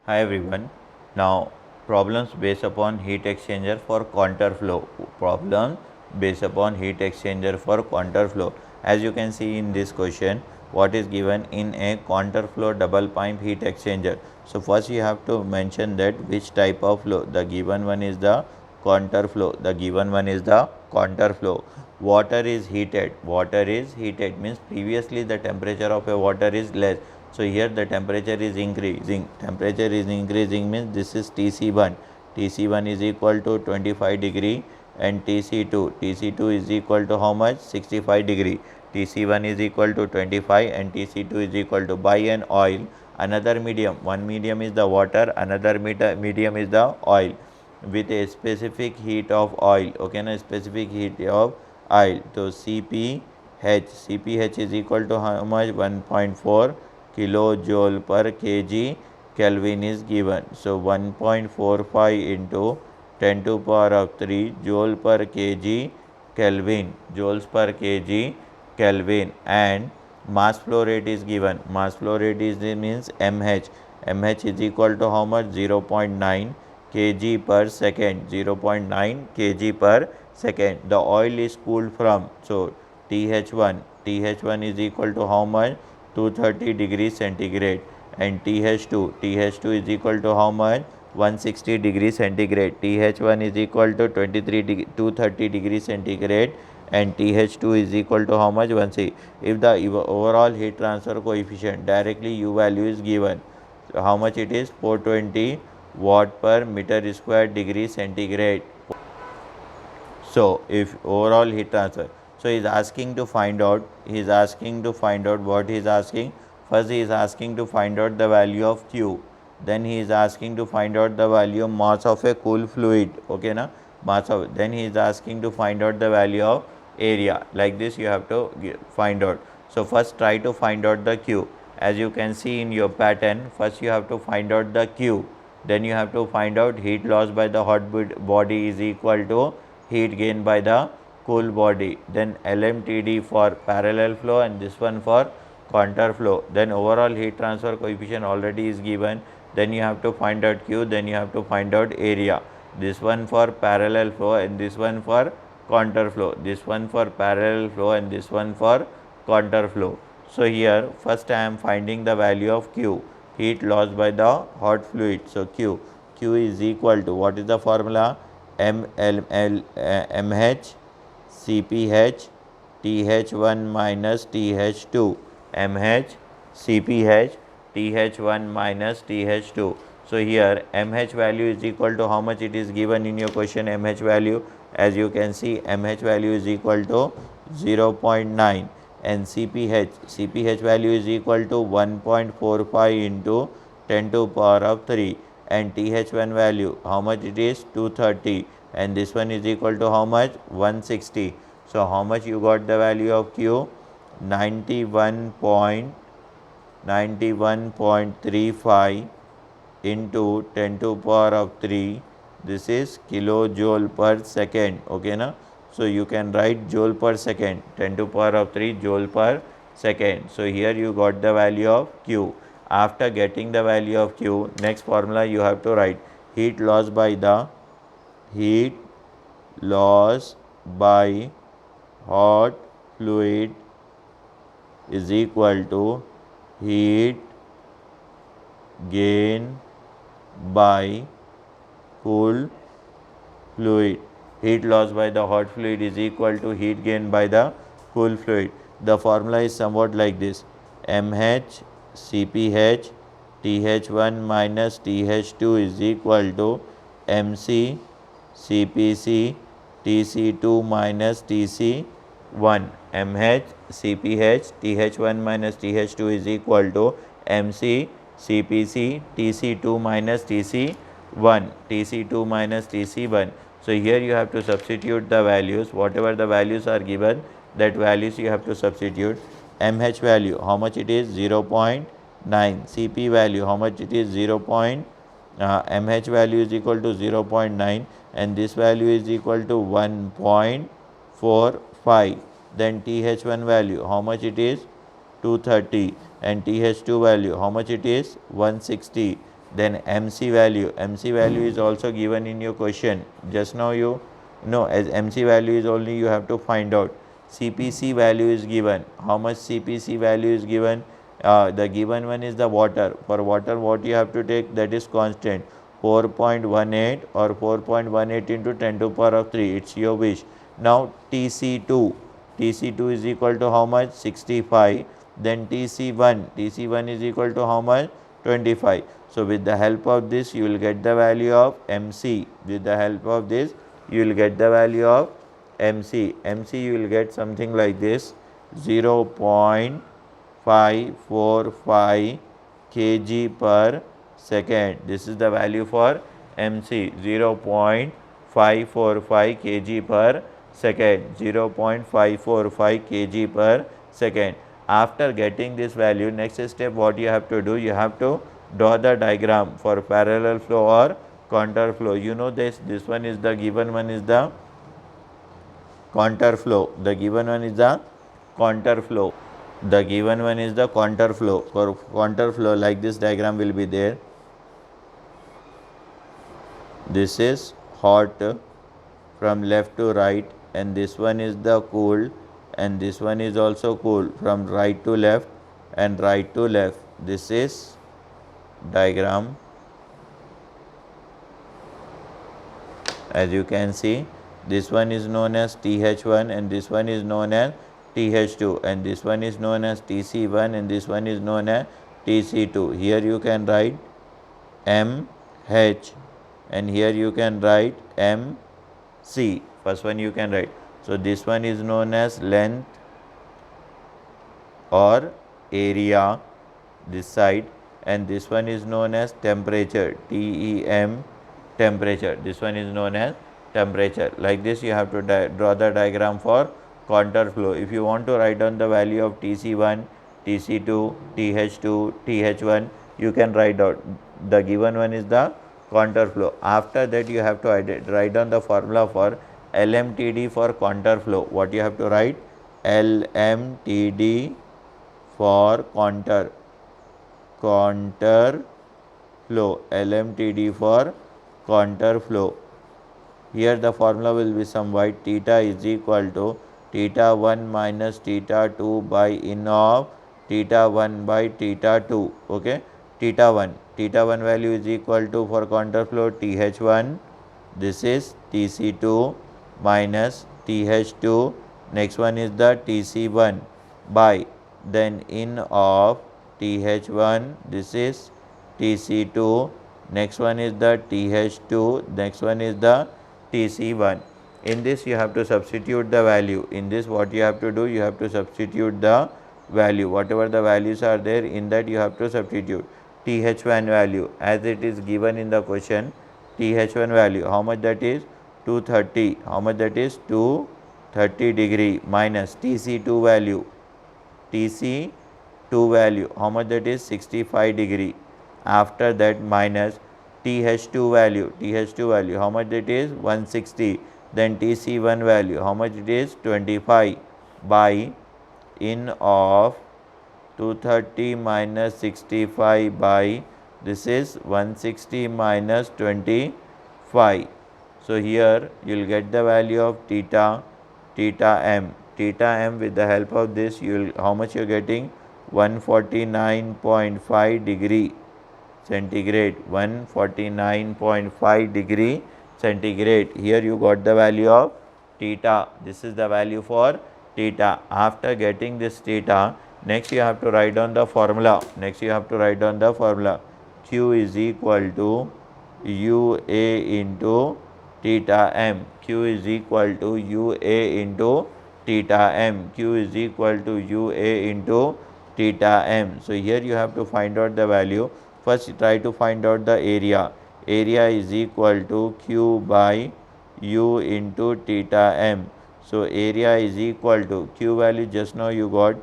Hi everyone. Now problems based upon heat exchanger for contour flow. Problem based upon heat exchanger for contour flow. As you can see in this question, what is given in a contour flow double pipe heat exchanger. So first you have to mention that which type of flow. The given one is the contour flow. The given one is the contour flow. Water is heated. Water is heated means previously the temperature of a water is less. So here the temperature is increasing. Temperature is increasing means this is Tc1. Tc1 is equal to 25 degree and Tc2. Tc2 is equal to how much? 65 degree. Tc1 is equal to 25 and Tc2 is equal to by an oil. Another medium. One medium is the water. Another medium is the oil with a specific heat of oil. Okay, na specific heat of oil. So Cph is equal to how much? 1.4 kilojoule per kg Kelvin is given. So 1.45 into 10 to power of 3 joule per kg Kelvin, joules per kg Kelvin, and mass flow rate is given. Mass flow rate is means mH. mH is equal to how much? 0.9 kg per second. 0.9 kg per second. The oil is cooled from, so TH1 is equal to how much? 230 degrees centigrade, and TH2 is equal to how much? 160 degrees centigrade. TH1 is equal to 230 degrees centigrade and TH2 is equal to how much? 160. If the overall heat transfer coefficient, directly U value is given. So how much it is? 420 watt per meter square degree centigrade. So if overall heat transfer, so he is asking to find out, what he is asking. First he is asking to find out the value of Q, then he is asking to find out the value of mass of a cool fluid. Okay na, mass of, then he is asking to find out the value of area. Like this you have to find out. So first try to find out the Q. As you can see in your pattern, first you have to find out the Q, then you have to find out heat loss by the hot body is equal to heat gain by the cool body, then LMTD for parallel flow and this one for contour flow. Then overall heat transfer coefficient already is given, then you have to find out Q, then you have to find out area. This one for parallel flow and this one for contour flow, this one for parallel flow and this one for contour flow. So here first I am finding the value of Q, heat lost by the hot fluid. So Q is equal to, what is the formula? MH CPH TH1 minus TH2. MH CPH TH1 minus TH2. So here MH value is equal to how much? It is given in your question. MH value, as you can see, MH value is equal to 0.9 and CPH value is equal to 1.45 into 10 to power of 3, and TH1 value how much? It is 230 and this one is equal to how much? 160. So how much you got the value of Q? 91.35 into 10 to power of 3, this is kilojoule per second. Okay na, so you can write joule per second, 10 to power of 3 joule per second. So here you got the value of Q. After getting the value of Q, next formula you have to write heat loss by hot fluid is equal to heat gain by cool fluid. Heat loss by the hot fluid is equal to heat gain by the cool fluid. The formula is somewhat like this: MH CPH TH1 minus TH2 is equal to MC CPC TC2 minus TC1. MH CPH TH1 minus TH2 is equal to MC CPC TC2 minus TC1. TC2 minus TC1. So here you have to substitute the values, whatever the values are given, that values you have to substitute. MH value how much? It is 0.9. CP value how much? It is 0. MH value is equal to 0.9 and this value is equal to 1.45. Then TH1 value how much? It is 230 and TH2 value how much? It is 160. Then MC value is also given in your question. Just now you know, as MC value is only you have to find out. CPC value is given. How much CPC value is given? The given one is the water. For water, what you have to take, that is constant, 4.18 or 4.18 into 10 to power of 3. It's your wish. Now TC2 is equal to how much? 65. Then TC1 is equal to how much? 25. So with the help of this you will get the value of MC. With the help of this you will get the value of MC. MC you will get something like this: 0.545 kg per second. This is the value for MC, 0.545 kg per second, 0.545 kg per second. After getting this value, next step what you have to do, you have to draw the diagram for parallel flow or contour flow. You know this one is the given one is the contour flow. The given one is the contour flow. The given one is the contour flow. For contour flow, like this diagram will be there. This is hot from left to right, and this one is the cool, and this one is also cool from right to left and right to left. This is diagram. As you can see, this one is known as TH1 and this one is known as TH2, and this one is known as TC1 and this one is known as TC2. Here you can write MH and here you can write MC. First one you can write. So this one is known as length or area, this side, and this one is known as temperature, TEM, temperature. This one is known as temperature. Like this you have to draw the diagram for contour flow. If you want to write down the value of TC1, TC2, TH2, TH1, you can write out. The given one is the contour flow. After that you have to write down the formula for LMTD for contour flow. What you have to write? LMTD for contour flow. LMTD for contour flow. Here the formula will be somewhat theta is equal to theta 1 minus theta 2 by in of theta 1 by theta 2. Okay, theta 1 value is equal to, for contour flow, TH1, this is TC2 minus TH2, next one is the TC1 by then in of TH1, this is TC2, next one is the TH2, next one is the TC1. In this you have to substitute the value. In this what you have to do, you have to substitute the value. Whatever the values are there, in that you have to substitute. TH1 value as it is given in the question, TH1 value how much that is? 230. How much that is? 230 degree minus TC2 value. TC2 value how much that is? 65 degree. After that minus TH2 value. TH2 value how much it is? 160. Then TC1 value how much it is? 25 by in of 230 minus 65 by this is 160 minus 25. So here you will get the value of theta m. Theta m, with the help of this you will, how much you are getting? 149.5 degree centigrade. 149.5 degree centigrade. Here you got the value of theta. This is the value for theta. After getting this theta, next you have to write down the formula. Q is equal to UA into theta m. Q is equal to UA into theta m. Q is equal to UA into theta m. So here you have to find out the value. First try to find out the area. Area is equal to Q by U into theta m. So area is equal to Q value just now you got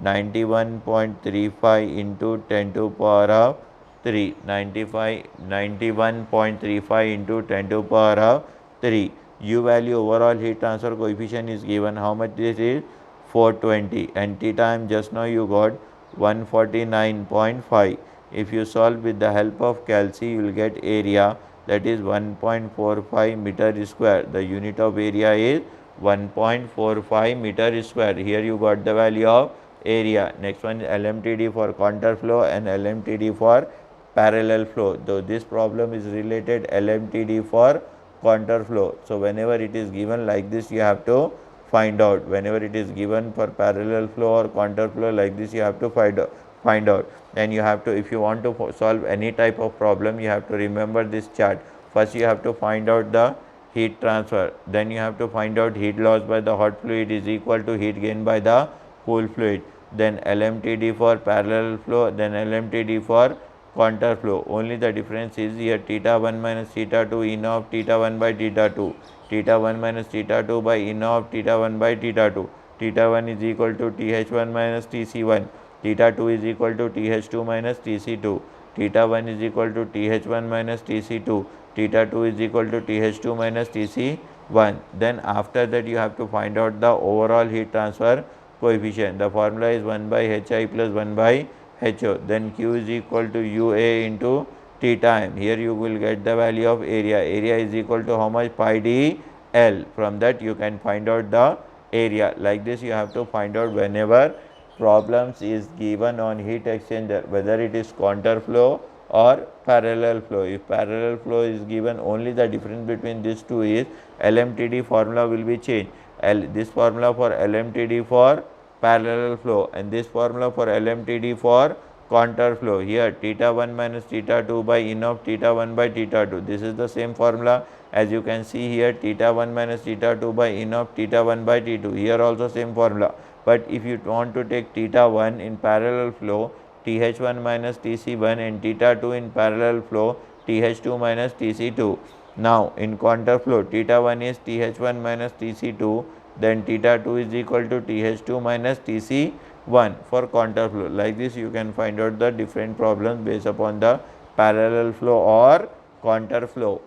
91.35 into 10 to power of 3. 91.35 into 10 to power of 3. U value, overall heat transfer coefficient, is given. How much this is? 420. And theta m just now you got 149.5. If you solve with the help of calci, you will get area, that is 1.45 meter square. The unit of area is 1.45 meter square. Here you got the value of area. Next one is LMTD for contour flow and LMTD for parallel flow. Though this problem is related LMTD for contour flow. So whenever it is given like this, you have to find out. Whenever it is given for parallel flow or contour flow like this, you have to find out. Then you have to, if you want to solve any type of problem, you have to remember this chart. First you have to find out the heat transfer, then you have to find out heat loss by the hot fluid is equal to heat gain by the cool fluid, then LMTD for parallel flow, then LMTD for contour flow. Only the difference is here theta 1 minus theta 2 in of theta 1 by theta 2, theta 1 minus theta 2 by in of theta 1 by theta 2. Theta 1 is equal to TH1 minus TC1, theta 2 is equal to TH2 minus TC2, theta 1 is equal to TH1 minus TC2, theta 2 is equal to TH2 minus TC1. Then after that you have to find out the overall heat transfer coefficient. The formula is 1 by Hi plus 1 by HO. Then Q is equal to UA into theta m. Here you will get the value of area. Area is equal to how much? Pi d L. From that you can find out the area. Like this you have to find out whenever problems is given on heat exchanger, whether it is contour flow or parallel flow. If parallel flow is given, only the difference between these two is LMTD formula will be changed. This formula for LMTD for parallel flow and this formula for LMTD for contour flow. Here theta 1 minus theta 2 by in of theta 1 by theta 2. This is the same formula as you can see here, theta 1 minus theta 2 by in of theta 1 by T2. Here also same formula. But if you want to take theta 1 in parallel flow, TH1 minus TC1 and theta 2 in parallel flow, TH2 minus TC2. Now in contour flow, theta 1 is TH1 minus TC2, then theta 2 is equal to TH2 minus TC1 for contour flow. Like this you can find out the different problems based upon the parallel flow or contour flow.